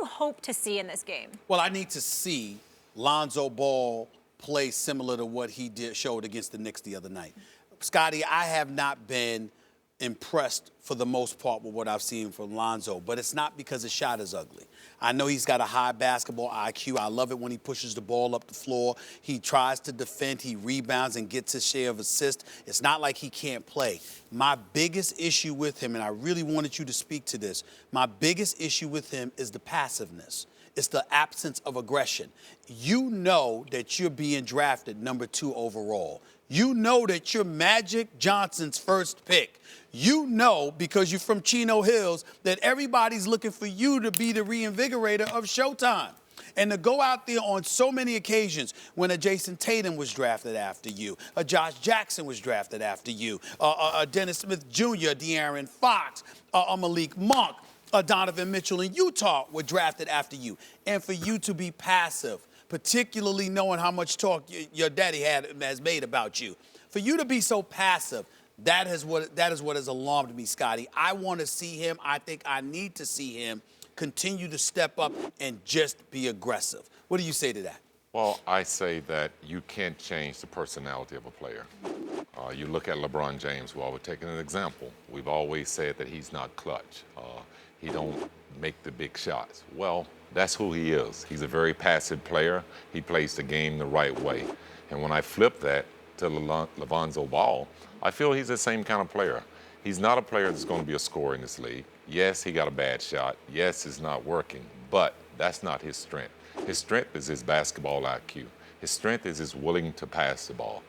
you hope to see in this game? Well, I need to see Lonzo Ball play similar to what he showed against the Knicks the other night. Scottie, I have not been impressed for the most part with what I've seen from Lonzo, but it's not because his shot is ugly. I know he's got a high basketball IQ. I love it when he pushes the ball up the floor. He tries to defend, he rebounds and gets his share of assists. It's not like he can't play. My biggest issue with him, and I really wanted you to speak to this, my biggest issue with him is the passiveness. It's the absence of aggression. You know that you're being drafted number 2 overall. You know that you're Magic Johnson's first pick. You know, because you're from Chino Hills, that everybody's looking for you to be the reinvigorator of Showtime. And to go out there on so many occasions when a Jason Tatum was drafted after you, a Josh Jackson was drafted after you, a Dennis Smith Jr., De'Aaron Fox, a Malik Monk, a Donovan Mitchell in Utah were drafted after you. And for you to be passive, particularly knowing how much talk your daddy has made about you, for you to be so passive, that is what has alarmed me, Scottie. I want to see him. I think I need to see him continue to step up and just be aggressive. What do you say to that? Well, I say that you can't change the personality of a player. You look at LeBron James, well, we're taking an example. We've always said that he's not clutch. He don't make the big shots. Well, that's who he is. He's a very passive player. He plays the game the right way. And when I flip that to Lonzo Ball, I feel he's the same kind of player. He's not a player that's going to be a scorer in this league. Yes, he got a bad shot. Yes, it's not working, but that's not his strength. His strength is his basketball IQ. His strength is his willing to pass the ball.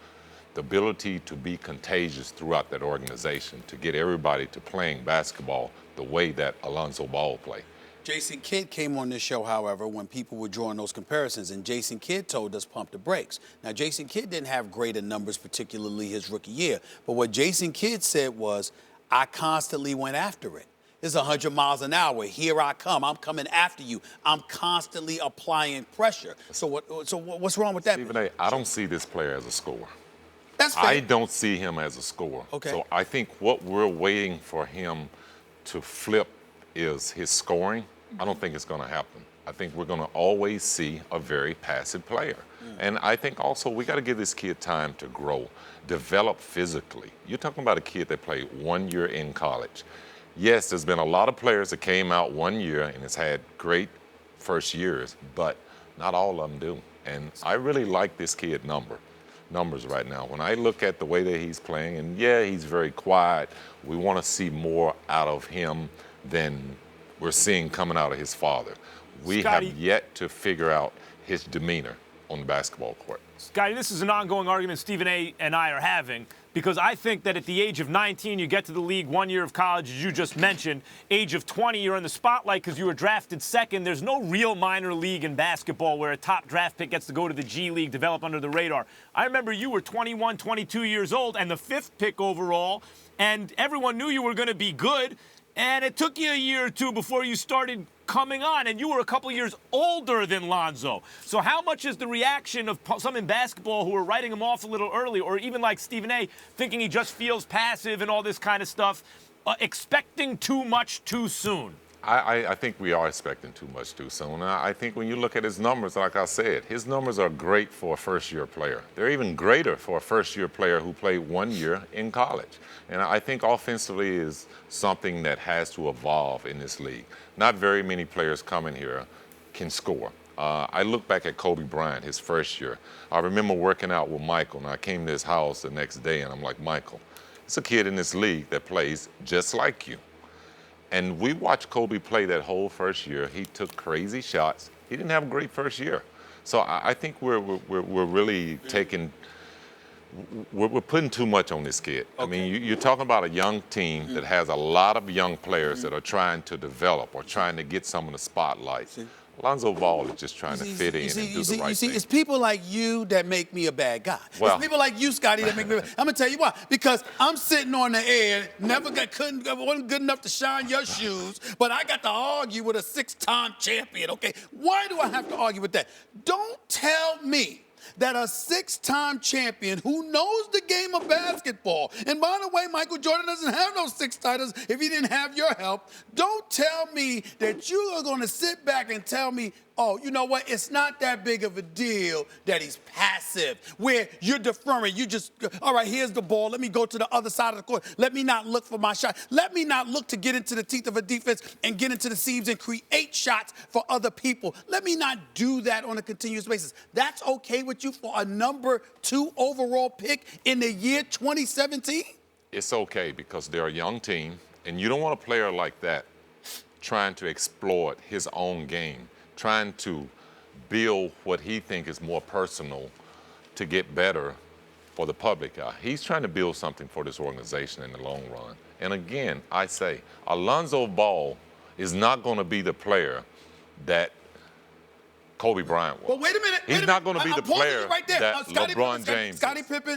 The ability to be contagious throughout that organization, to get everybody to playing basketball the way that Lonzo Ball played. Jason Kidd came on this show, however, when people were drawing those comparisons, and Jason Kidd told us pump the brakes. Now, Jason Kidd didn't have greater numbers, particularly his rookie year, but what Jason Kidd said was, I constantly went after it. It's 100 miles an hour. Here I come. I'm coming after you. I'm constantly applying pressure. So what's wrong with that? Stephen A., I don't see this player as a scorer. That's fair. I don't see him as a scorer. Okay. So I think what we're waiting for him to flip is his scoring. I don't think it's going to happen. I think we're going to always see a very passive player. And I think also we got to give this kid time to grow, develop physically. You're talking about a kid that played 1 year in college. Yes, there's been a lot of players that came out 1 year and has had great first years, but not all of them do. And I really like this kid numbers right now. When I look at the way that he's playing, and yeah, he's very quiet, we want to see more out of him than we're seeing coming out of his father. We Scottie, have yet to figure out his demeanor on the basketball court. Scottie, this is an ongoing argument Stephen A. and I are having, because I think that at the age of 19, you get to the league, 1 year of college, as you just mentioned. Age of 20, you're in the spotlight because you were drafted second. There's no real minor league in basketball where a top draft pick gets to go to the G League, develop under the radar. I remember you were 21, 22 years old and the 5th pick overall, and everyone knew you were going to be good. And it took you a year or two before you started coming on, and you were a couple years older than Lonzo. So how much is the reaction of some in basketball who are writing him off a little early, or even like Stephen A., thinking he just feels passive and all this kind of stuff, expecting too much too soon? I think we are expecting too much too soon. I think when you look at his numbers, like I said, his numbers are great for a first-year player. They're even greater for a first-year player who played 1 year in college. And I think offensively is something that has to evolve in this league. Not very many players coming here can score. I look back at Kobe Bryant, his first year. I remember working out with Michael, and I came to his house the next day, and I'm like, Michael, it's a kid in this league that plays just like you. And we watched Kobe play that whole first year. He took crazy shots. He didn't have a great first year. So I think we're really taking, we're putting too much on this kid. Okay. I mean, you're talking about a young team that has a lot of young players that are trying to develop or trying to get some of the spotlight. Lonzo Ball is just trying to fit in and do the right thing. It's people like you that make me a bad guy. Well, it's people like you, Scottie, that make me. I'm gonna tell you why. Because I'm sitting on the air, wasn't good enough to shine your shoes, but I got to argue with a 6-time champion. Okay, why do I have to argue with that? Don't tell me that a 6-time champion who knows the game of basketball, and by the way, Michael Jordan doesn't have those 6 titles if he didn't have your help. Don't tell me that you are going to sit back and tell me, oh, you know what? It's not that big of a deal that he's passive, where you're deferring. You just, all right, here's the ball. Let me go to the other side of the court. Let me not look for my shot. Let me not look to get into the teeth of a defense and get into the seams and create shots for other people. Let me not do that on a continuous basis. That's okay with you for a number 2 overall pick in the year 2017? It's okay because they're a young team, and you don't want a player like that trying to exploit his own game, trying to build what he thinks is more personal to get better for the public eye. He's trying to build something for this organization in the long run. And again, I say, Lonzo Ball is not going to be the player that Kobe Bryant was. Well, wait a minute. He's not going to be the player right there. that LeBron James is. Scottie Pippen.